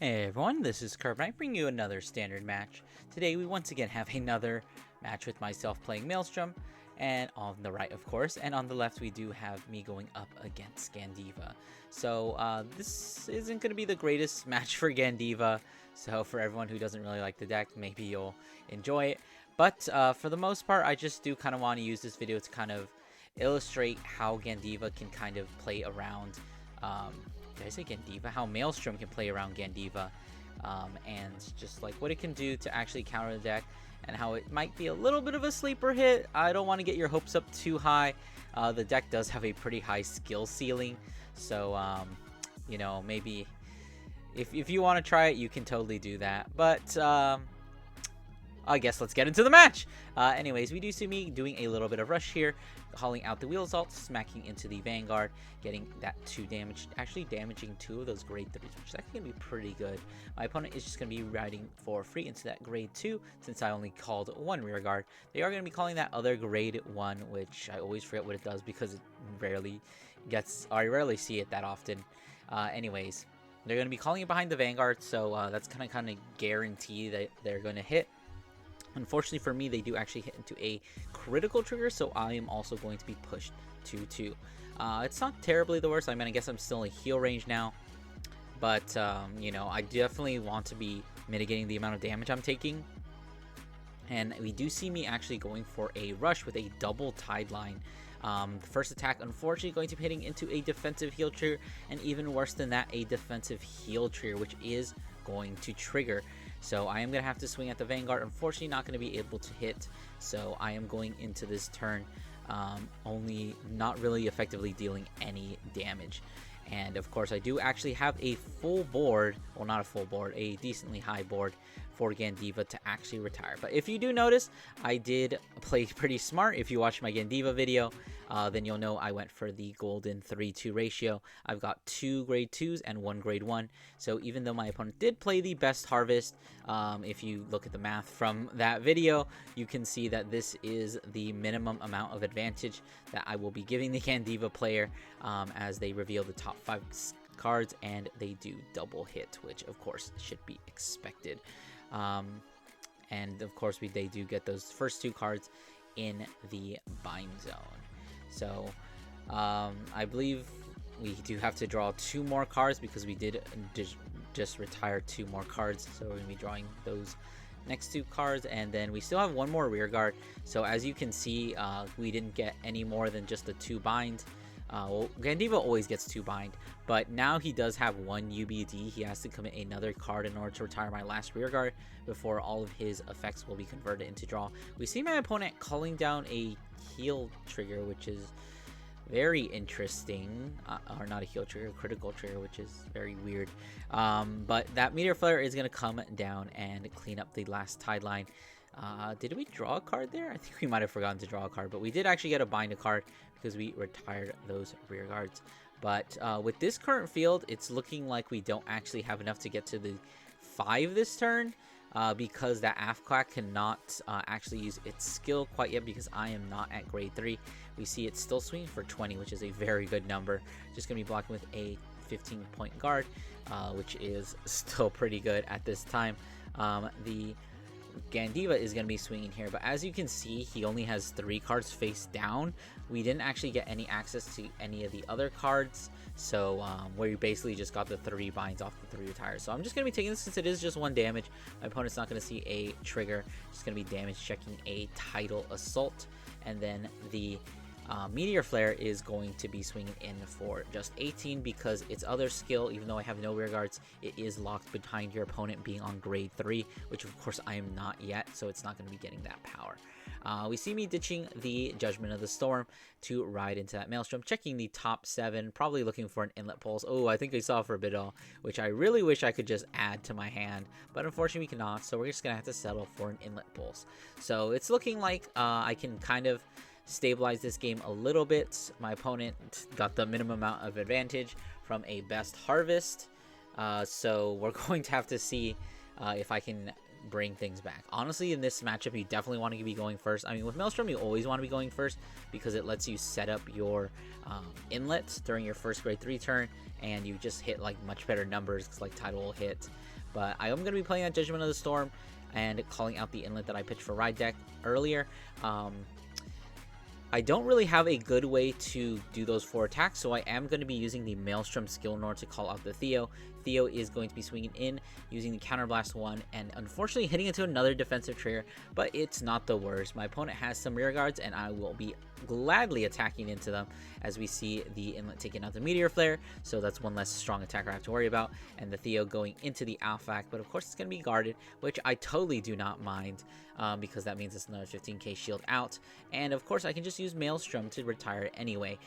Hey everyone, this is Cardfight bringing you another standard match. Today we once again have another match with myself playing Maelstrom, and on the right of course, and on the left we do have me going up against Gandeeva. So this isn't going to be the greatest match for Gandeeva, so for everyone who doesn't really like the deck, maybe you'll enjoy it. But for the most part, I just do kind of want to use this video to kind of illustrate how Gandeeva can kind of play around did I say Gandeeva? How Maelstrom can play around Gandeeva, and just like what it can do to actually counter the deck, and how it might be a little bit of a sleeper hit. I don't want to get your hopes up too high. The deck does have a pretty high skill ceiling, so you know, maybe if you want to try it, you can totally do that. But I guess let's get into the match. Anyways, we do see me doing a little bit of rush here, calling out the wheel assault, smacking into the Vanguard, getting that 2 damage, actually damaging 2 of those grade 3s, which is actually going to be pretty good. My opponent is just going to be riding for free into that grade 2, since I only called 1 rear guard. They are going to be calling that other grade 1, which I always forget what it does because it rarely I rarely see it that often. Anyways, they're going to be calling it behind the Vanguard, so that's kind of guarantee that they're going to hit. Unfortunately for me, they do actually hit into a critical trigger, so I am also going to be pushed to 2. It's not terribly the worst. I mean, I guess I'm still in heal range now, but you know, I definitely want to be mitigating the amount of damage I'm taking. And we do see me actually going for a rush with a double tide line. The first attack, unfortunately, going to be hitting into a defensive heal trigger, and even worse than that, a defensive heal trigger, which is going to trigger. So I am going to have to swing at the Vanguard. Unfortunately, not going to be able to hit. So I am going into this turn only not really effectively dealing any damage. And of course, I do actually have a full board. Well, not a full board, a decently high board for Gandeeva to actually retire. But if you do notice, I did play pretty smart. If you watch my Gandeeva video, then you'll know I went for the golden 3-2 ratio. I've got 2 grade 2s and 1 grade 1. So even though my opponent did play the best harvest, if you look at the math from that video, you can see that this is the minimum amount of advantage that I will be giving the Gandeeva player as they reveal the top 5 cards, and they do double hit, which of course should be expected. And of course they do get those first 2 cards in the bind zone. So I believe we do have to draw 2 more cards because we did just retire 2 more cards. So we're going to be drawing those next 2 cards, and then we still have 1 more rear guard. So as you can see, we didn't get any more than just the 2 binds. Well, Gandeeva always gets 2 bind, but now he does have 1 UBD. He has to commit another card in order to retire my last rear guard before all of his effects will be converted into draw. We see my opponent calling down a heal trigger, which is very interesting, or not a heal trigger, a critical trigger, which is very weird. But that meteor flare is going to come down and clean up the last tide line. Did we draw a card there? I think we might have forgotten to draw a card, but we did actually get a bind a card because we retired those rear guards. But with this current field, it's looking like we don't actually have enough to get to the 5 this turn, because that Afquack cannot actually use its skill quite yet because I am not at grade 3. We see it's still swinging for 20, which is a very good number. Just going to be blocking with a 15-point guard, which is still pretty good at this time. The Gandeeva is going to be swinging here, but as you can see, he only has 3 cards face down. We didn't actually get any access to any of the other cards, so where you basically just got the 3 binds off the 3 retires. So I'm just going to be taking this since it is just 1 damage. My opponent's not going to see a trigger. Just going to be damage checking a tidal assault, and then the meteor flare is going to be swinging in for just 18 because its other skill, even though I have no rear guards, it is locked behind your opponent being on grade 3, which of course I am not yet, so it's not going to be getting that power. We see me ditching the Judgment of the Storm to ride into that Maelstrom, checking the top 7, probably looking for an Inlet Pulse. Oh, I think I saw Forbidal, which I really wish I could just add to my hand, but unfortunately we cannot, so we're just going to have to settle for an Inlet Pulse. So it's looking like I can kind of stabilize this game a little bit. My opponent got the minimum amount of advantage from a best harvest, so we're going to have to see if I can bring things back. Honestly, in this matchup, you definitely want to be going first. I mean, with Maelstrom, you always want to be going first because it lets you set up your inlets during your first grade 3 turn, and you just hit like much better numbers because like Tidal will hit. But I am going to be playing that Judgment of the Storm and calling out the inlet that I pitched for Ride Deck earlier. I don't really have a good way to do those 4 attacks, so I am going to be using the Maelstrom skill in order to call out the Theo. Theo is going to be swinging in, using the Counterblast 1, and unfortunately hitting into another defensive trigger, but it's not the worst. My opponent has some rear guards, and I will be gladly attacking into them as we see the inlet taking out the Meteor Flare, so that's one less strong attacker I have to worry about, and the Theo going into the Alphac, but of course it's going to be guarded, which I totally do not mind, because that means it's another 15k shield out, and of course I can just use Maelstrom to retire it anyway.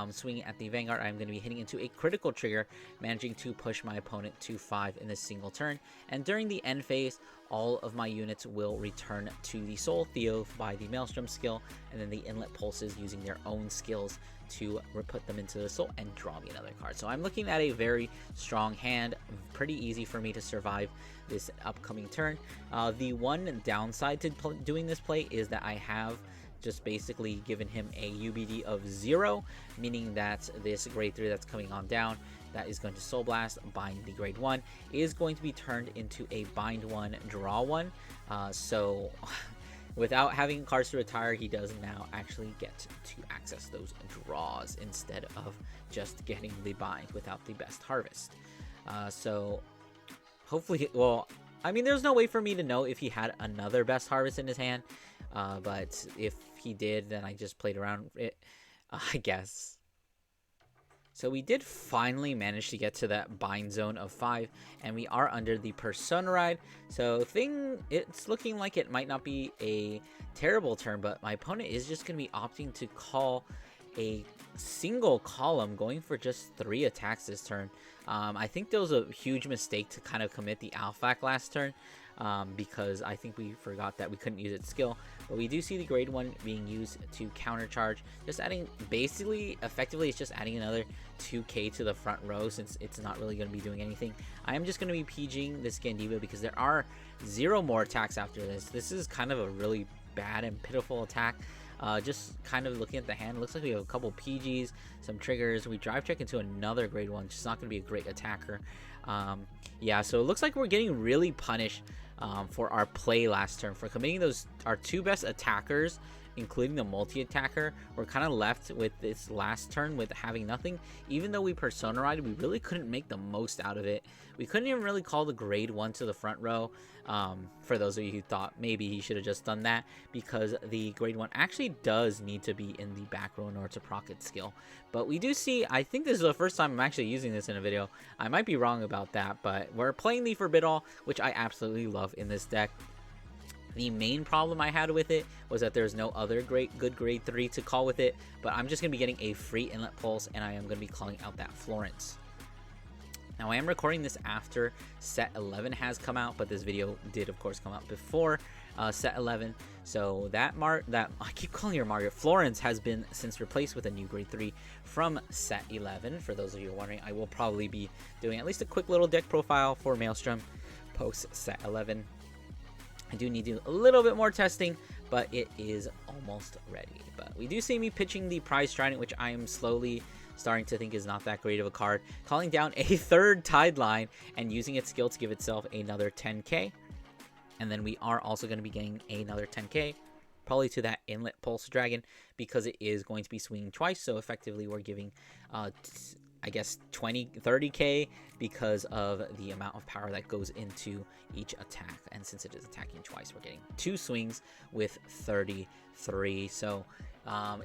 Swinging at the Vanguard, I'm going to be hitting into a critical trigger, managing to push my opponent to 5 in this single turn, and during the end phase, all of my units will return to the Soul Theo by the Maelstrom skill, and then the Inlet Pulses using their own skills to put them into the Soul and draw me another card. So I'm looking at a very strong hand, pretty easy for me to survive this upcoming turn. The one downside to doing this play is that I have just basically given him a UBD of 0, meaning that this grade 3 that's coming on down, that is going to Soul Blast, bind the grade 1, is going to be turned into a bind 1, draw 1. So without having cards to retire, he does now actually get to access those draws instead of just getting the bind without the best harvest. So hopefully, well, I mean, there's no way for me to know if he had another best harvest in his hand, but if he did, then I just played around it, I guess. So we did finally manage to get to that bind zone of 5, and we are under the Persona Ride. So it's looking like it might not be a terrible turn, but my opponent is just going to be opting to call a single column, going for just 3 attacks this turn. I think there was a huge mistake to kind of commit the Alphac last turn, because I think we forgot that we couldn't use its skill, but we do see the grade 1 being used to countercharge, just adding, basically, effectively, it's just adding another 2k to the front row since it's not really going to be doing anything. I am just going to be PGing this Gandeeva because there are 0 more attacks after this. This is kind of a really bad and pitiful attack. Just kind of looking at the hand, it looks like we have a couple PGs, some triggers. We drive check into another grade 1, which is not going to be a great attacker. Yeah, so it looks like we're getting really punished for our play last turn for committing our 2 best attackers, including the multi-attacker. We're kind of left with this last turn with having nothing. Even though we Persona Ride, we really couldn't make the most out of it. We couldn't even really call the grade 1 to the front row, for those of you who thought maybe he should have just done that, because the grade 1 actually does need to be in the back row in order to proc its skill. But we do see, I think this is the first time I'm actually using this in a video. I might be wrong about that, but we're playing the Forbid All, which I absolutely love in this deck. The main problem I had with it was that there's no other good grade 3 to call with it, but I'm just going to be getting a free Inlet Pulse, and I am going to be calling out that Florence. Now, I am recording this after set 11 has come out, but this video did, of course, come out before set 11. So that I keep calling her Margaret. Florence has been since replaced with a new grade 3 from set 11. For those of you wondering, I will probably be doing at least a quick little deck profile for Maelstrom post set 11. I do need to do a little bit more testing, but it is almost ready. But we do see me pitching the Prize Trident, which I am slowly starting to think is not that great of a card. Calling down a 3rd Tide Line and using its skill to give itself another 10k. And then we are also going to be getting another 10k, probably to that Inlet Pulse Dragon, because it is going to be swinging twice. So effectively we're giving, I guess, 30k because of the amount of power that goes into each attack. And since it is attacking twice, we're getting 2 swings with 33. So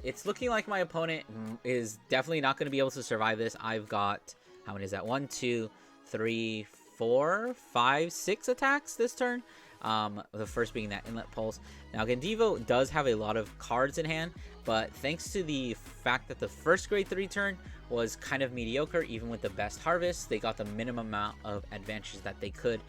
it's looking like my opponent is definitely not going to be able to survive this. I've got, how many is that? 1, 2, 3, 4, 5, 6 attacks this turn. The first being that Inlet Pulse. Now, Gandeeva does have a lot of cards in hand, but thanks to the fact that the first grade 3 turn was kind of mediocre, even with the best harvest, they got the minimum amount of advantages that they could.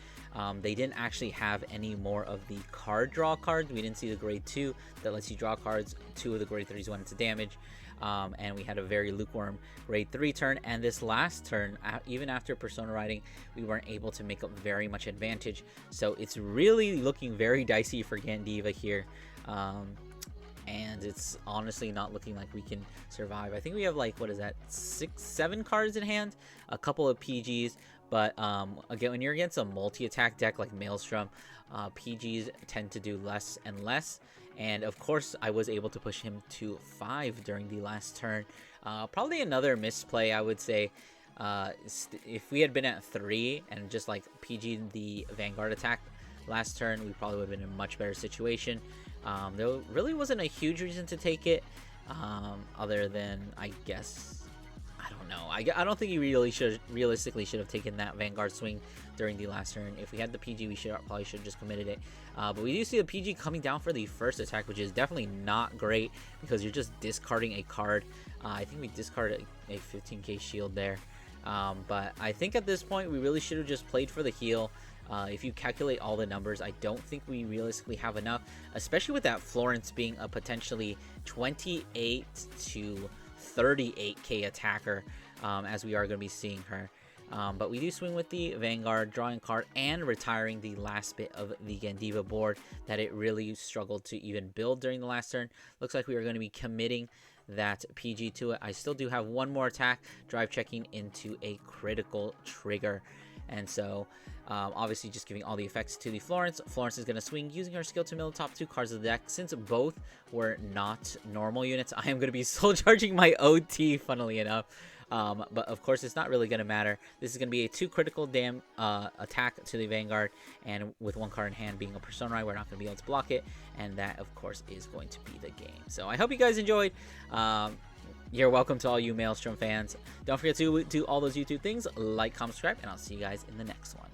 They didn't actually have any more of the card draw cards. We didn't see the grade 2 that lets you draw cards. 2 of the grade 3s went into damage. and we had a very lukewarm grade 3 turn, and this last turn, even after Persona riding, we weren't able to make up very much advantage. So it's really looking very dicey for Gandeeva here. And it's honestly not looking like we can survive. I think we have, like, what is that, 6-7 cards in hand, a couple of PGs, but again, when you're against a multi-attack deck like Maelstrom, PGs tend to do less and less. And of course, I was able to push him to 5 during the last turn. Probably another misplay, I would say. If we had been at 3 and just like PG'd the Vanguard attack last turn, we probably would have been in a much better situation. There really wasn't a huge reason to take it, other than, I guess, I don't know. I don't think he realistically should have taken that Vanguard swing during the last turn. If we had the PG, we probably should have just committed it. But we do see the PG coming down for the first attack, which is definitely not great because you're just discarding a card. I think we discarded a 15k shield there. But I think at this point, we really should have just played for the heal. If you calculate all the numbers, I don't think we realistically have enough, especially with that Florence being a potentially 28 to 38k attacker, as we are going to be seeing her. But we do swing with the Vanguard, drawing a card, and retiring the last bit of the Gandeeva board that it really struggled to even build during the last turn. Looks like we are going to be committing that PG to it. I still do have one more attack, drive checking into a critical trigger. And so, obviously just giving all the effects to the Florence. Florence is going to swing using her skill to mill the top 2 cards of the deck. Since both were not normal units, I am going to be soul charging my OT, funnily enough. But of course, it's not really going to matter. This is going to be a 2 critical attack to the Vanguard, and with 1 card in hand being a Persona, we're not going to be able to block it, and that, of course, is going to be the game. So I hope you guys enjoyed. You're welcome to all you Maelstrom fans. Don't forget to do all those YouTube things, like, comment, subscribe, and I'll see you guys in the next one.